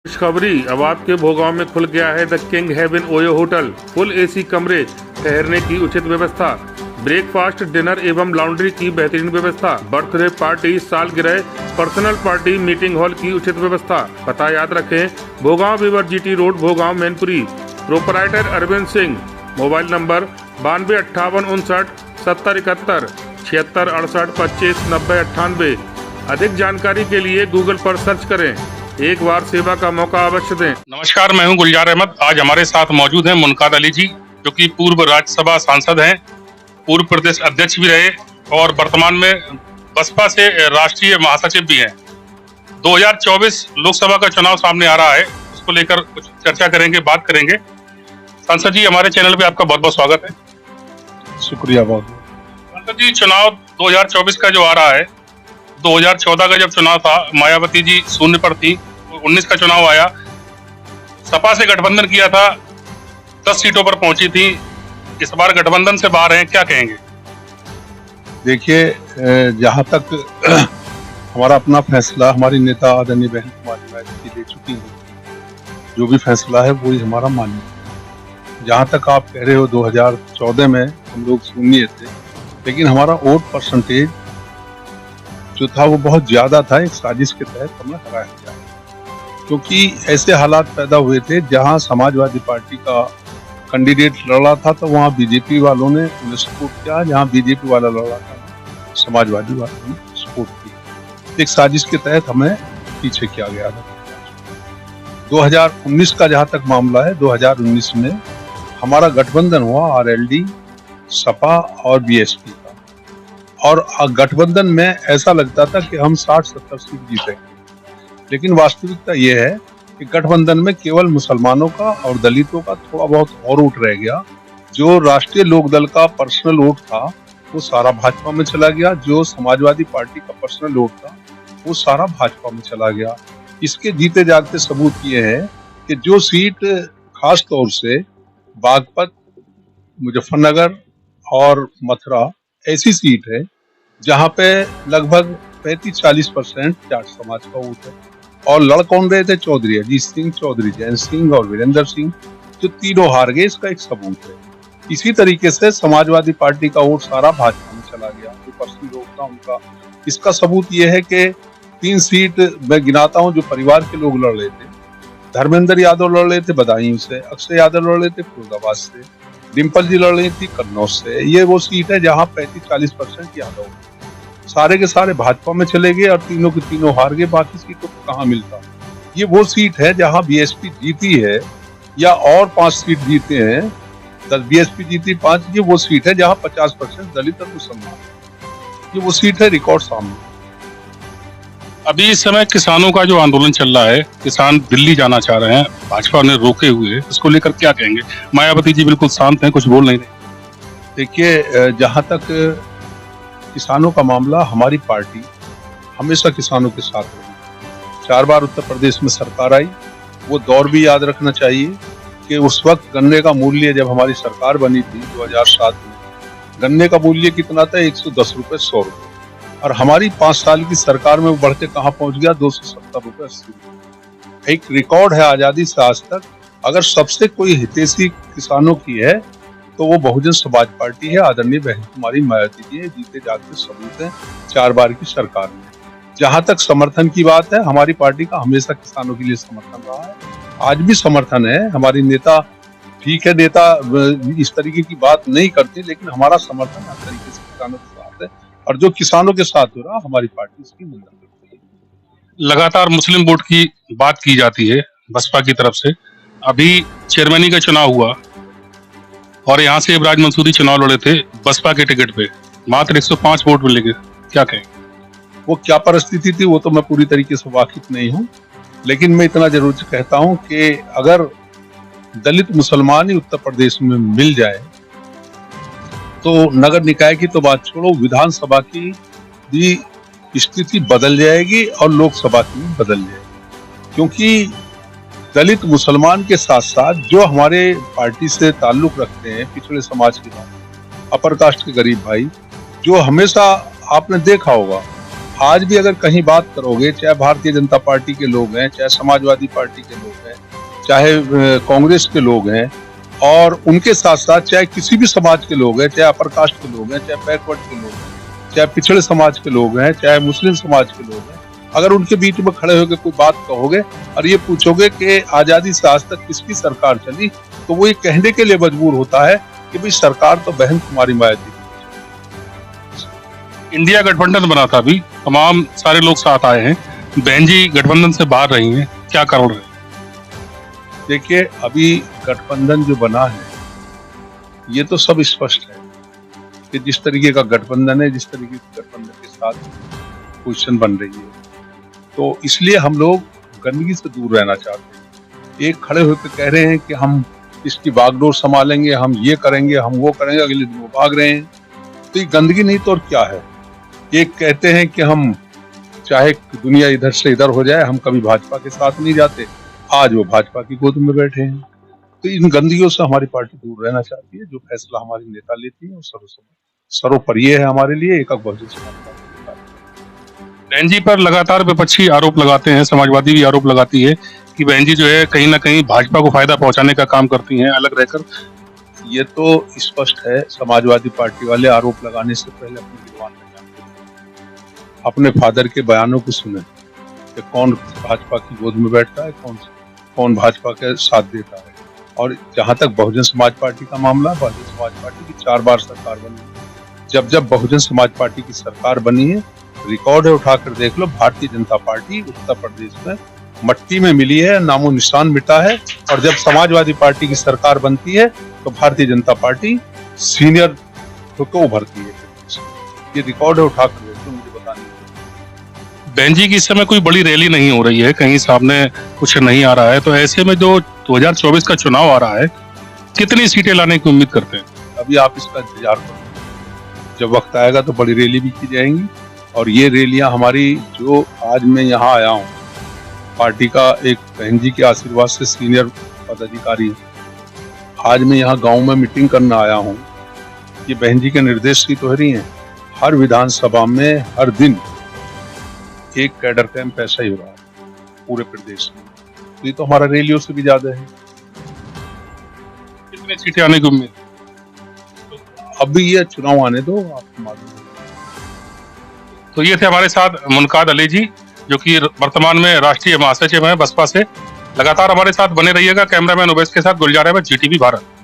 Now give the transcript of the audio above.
खुशखबरी, अब आपके भोगांव में खुल गया है the king heaven OYO hotel. Full AC कमरे, ठहरने की उचित व्यवस्था, ब्रेकफास्ट, डिनर एवं लॉन्ड्री की बेहतरीन व्यवस्था, बर्थडे पार्टी, सालगिरह, पर्सनल पार्टी, मीटिंग हॉल की उचित व्यवस्था। पता याद रखें, भोगांव विवर GT road, Bhogaon, Mainpuri. Proprietor Arvind Singh. Mobile number 9258597071, 7668259098। अधिक जानकारी के लिए गूगल पर सर्च करें। एक बार सेवा का मौका अवश्य दें। नमस्कार, मैं हूं गुलजार अहमद। आज हमारे साथ मौजूद हैं मुनकाद अली जी, जो कि पूर्व राज्यसभा सांसद हैं, पूर्व प्रदेश अध्यक्ष भी रहे और वर्तमान में बसपा से राष्ट्रीय महासचिव भी हैं। 2024 लोकसभा का चुनाव सामने आ रहा है, उसको लेकर कुछ चर्चा करेंगे, बात करेंगे। सांसद जी, हमारे चैनल पे आपका बहुत बहुत स्वागत है। शुक्रिया बहुत। सांसद जी, चुनाव 2024 का जो आ रहा है, 2014 का जब चुनाव था मायावती जी शून्य पर थी, 19 का चुनाव आया, सपा से गठबंधन किया था, 10 सीटों पर पहुंची थी। इस बार गठबंधन से बाहर हैं, क्या कहेंगे? देखिए, जहाँ तक हमारा अपना फैसला हमारी नेता आदरणीय बहन कुमारी मायावती ले चुकी है, जो भी फैसला है वही हमारा मान्य है। जहाँ तक आप कह रहे हो 2014 में हम लोग शून्य थे, लेकिन हमारा वोट परसेंटेज जो था वो बहुत ज्यादा था। एक साजिश के तहत हमें हराया गया, क्योंकि ऐसे हालात पैदा हुए थे जहां समाजवादी पार्टी का कैंडिडेट लड़ा था तो वहां बीजेपी वालों ने उन्हें सपोर्ट किया, जहां बीजेपी वाला लड़ा था समाजवादी वालों ने सपोर्ट किया। एक साजिश के तहत हमें पीछे किया गया था। 2019 का जहां तक मामला है, 2019 में हमारा गठबंधन हुआ RLD, सपा और BSP का, और गठबंधन में ऐसा लगता था कि हम 60-70 सीट जीतेंगे, लेकिन वास्तविकता ये है कि गठबंधन में केवल मुसलमानों का और दलितों का थोड़ा बहुत और वोट रह गया। जो राष्ट्रीय लोकदल का पर्सनल वोट था वो सारा भाजपा में चला गया, जो समाजवादी पार्टी का पर्सनल वोट था वो सारा भाजपा में चला गया। इसके जीते जागते सबूत ये है कि जो सीट खास तौर से बागपत, मुजफ्फरनगर और मथुरा ऐसी सीट है जहाँ पे लगभग 35-40% जाट समाज का वोट है, और लड़ कौन रहे थे? चौधरी अजीत सिंह, चौधरी जयंत सिंह और वीरेंद्र सिंह, जो तीनों हार गए। इसका एक सबूत है। इसी तरीके से समाजवादी पार्टी का वोट सारा भाजपा में चला गया, जो पर्सनल वोट था उनका। इसका सबूत ये है कि 3 सीट मैं गिनाता हूँ जो परिवार के लोग लड़ रहे थे। धर्मेंद्र यादव लड़ रहे थे बदायूं से, अक्षय यादव लड़ रहे थे फिरोजाबाद से, डिम्पल जी लड़ रही थी कन्नौज से। ये वो सीट है जहाँ 35-40% यादव सारे के सारे भाजपा में चले गए और तीनों के तीनों हार गए। बाकी सीटों को कहाँ मिलता? ये वो सीट है जहाँ BSP जीती है, या और 5 सीट जीते हैं, 10 BSP जीती 5। ये वो सीट है जहाँ 50% दलित और मुसलमान। ये वो सीट है, रिकॉर्ड सामने। अभी इस समय किसानों का जो आंदोलन चल रहा है, किसान दिल्ली जाना चाह रहे हैं, भाजपा ने रोके हुए, इसको लेकर क्या कहेंगे? मायावती जी बिल्कुल शांत हैं, कुछ बोल नहीं रहे। देखिए, जहाँ तक किसानों का मामला, हमारी पार्टी हमेशा किसानों के साथ रही। 4 बार उत्तर प्रदेश में सरकार आई। वो दौर भी याद रखना चाहिए कि उस वक्त गन्ने का मूल्य, जब हमारी सरकार बनी थी 2007 में, गन्ने का मूल्य कितना था? 110 रुपए, 100 रुपए, और हमारी 5 साल की सरकार में वो बढ़ के कहाँ पहुंच गया? 270 रुपए, 80 रुपए। एक रिकॉर्ड है आजादी से आज तक। अगर सबसे कोई हितैषी किसानों की है तो वो बहुजन समाज पार्टी है, आदरणीय बहन कुमारी मायावती जी है। जीते जागते सबूत है 4 बार की सरकार में। जहां तक समर्थन की बात है, हमारी पार्टी का हमेशा किसानों के लिए समर्थन रहा है, आज भी समर्थन है। हमारी नेता, ठीक है, नेता इस तरीके की बात नहीं करती, लेकिन हमारा समर्थन हर तरीके से किसानों के साथ है, और जो किसानों के साथ हो रहा, हमारी पार्टी उसकी निंदा करती है। लगातार मुस्लिम वोट की बात की जाती है बसपा की तरफ से। अभी चेयरमैनी का चुनाव हुआ और यहाँ से इब्राज मंसूरी चुनाव लड़े थे बसपा के टिकट पे, मात्र 105 वोट मिले, क्या कहें? वो क्या परिस्थिति थी वो तो मैं पूरी तरीके से वाकिफ नहीं हूँ, लेकिन मैं इतना जरूर कहता हूँ कि अगर दलित मुसलमान ही उत्तर प्रदेश में मिल जाए तो नगर निकाय की तो बात छोड़ो, विधानसभा की भी स्थिति बदल जाएगी और लोकसभा की भी बदल जाएगी। क्योंकि दलित मुसलमान के साथ साथ जो हमारे पार्टी से ताल्लुक रखते हैं, पिछड़े समाज के लोग, अपर कास्ट के गरीब भाई, जो हमेशा आपने देखा होगा आज भी अगर कहीं बात करोगे, चाहे भारतीय जनता पार्टी के लोग हैं, चाहे समाजवादी पार्टी के लोग हैं, चाहे कांग्रेस के लोग हैं, और उनके साथ साथ चाहे किसी भी समाज के लोग हैं, चाहे अपर कास्ट के लोग हैं, चाहे बैकवर्ड के लोग हैं, चाहे पिछड़े समाज के लोग हैं, चाहे मुस्लिम समाज के लोग हैं, अगर उनके बीच में खड़े होकर कोई बात कहोगे और ये पूछोगे कि आजादी से आज तक किसकी सरकार चली, तो वो ये कहने के लिए मजबूर होता है कि भाई सरकार तो बहन कुमारी मायावती। इंडिया गठबंधन बना था, अभी तमाम सारे लोग साथ आए हैं, बहन जी गठबंधन से बाहर रही हैं, क्या कारण रहे? देखिए, अभी गठबंधन जो बना है ये तो सब स्पष्ट है कि जिस तरीके का गठबंधन है, जिस तरीके के गठबंधन के साथ पोजीशन बन रही है, तो इसलिए हम लोग गंदगी से दूर रहना चाहते हैं। एक खड़े होकर कह रहे हैं कि हम इसकी बागडोर संभालेंगे, हम ये करेंगे, हम वो करेंगे, अगले दिन वो भाग रहे हैं। तो ये गंदगी नहीं तो और क्या है? एक कहते हैं कि हम चाहे दुनिया इधर से इधर हो जाए, हम कभी भाजपा के साथ नहीं जाते, आज वो भाजपा की गोद में बैठे हैं। तो इन गंदगियों से हमारी पार्टी दूर रहना चाहती है। जो फैसला हमारी नेता लेती है वो सर्वोपरि है हमारे लिए। एकक बहुजन समाज पार्टी। बहन जी पर लगातार विपक्षी आरोप लगाते हैं, समाजवादी भी आरोप लगाती है कि बहन जी जो है कहीं ना कहीं भाजपा को फायदा पहुंचाने का काम करती हैं अलग रहकर। ये तो स्पष्ट है, समाजवादी पार्टी वाले आरोप लगाने से पहले अपने गिरवान में जानते हैं, अपने फादर के बयानों को सुने कि कौन भाजपा की गोद में बैठता है, कौन भाजपा के साथ देता है। और जहां तक बहुजन समाज पार्टी का मामला, बहुजन समाज पार्टी की 4 बार सरकार बनी है। जब बहुजन समाज पार्टी की सरकार बनी है, रिकॉर्ड है, उठाकर देख लो, भारतीय जनता पार्टी उत्तर प्रदेश में मट्टी में मिली है, नामो निशान मिटा है। और जब समाजवादी पार्टी की सरकार बनती है तो भारतीय जनता पार्टी सीनियर होकर उभरती है। ये रिकॉर्ड है, उठाकर देख लो, मुझे बता नहीं। बहन जी की इस समय कोई बड़ी रैली नहीं हो रही है, कहीं सामने कुछ नहीं आ रहा है, तो ऐसे में जो 2024 का चुनाव आ रहा है, कितनी सीटें लाने की उम्मीद करते हैं? अभी आप इसका इंतजार करो, जब वक्त आएगा तो बड़ी रैली भी की जाएंगी। और ये रैलियां हमारी, जो आज मैं यहाँ आया हूँ, पार्टी का एक बहन जी के आशीर्वाद से सीनियर पदाधिकारी, आज मैं यहाँ गांव में मीटिंग करने आया हूँ। ये बहन जी के निर्देश की तो है रही है। हर विधानसभा में हर दिन एक कैडर कैंप ऐसा ही हो रहा है पूरे प्रदेश में। तो ये तो हमारा रैलियों से भी ज्यादा है। कितनी सीटें आने की उम्मीद? अभी ये चुनाव आने दो, आपको मालूम है। तो ये थे हमारे साथ मुनकाद अली जी, जो कि वर्तमान में राष्ट्रीय महासचिव हैं बसपा से। लगातार हमारे साथ बने रहिएगा। कैमरामैन उवैस के साथ गुलजार अहमद, GTV भारत।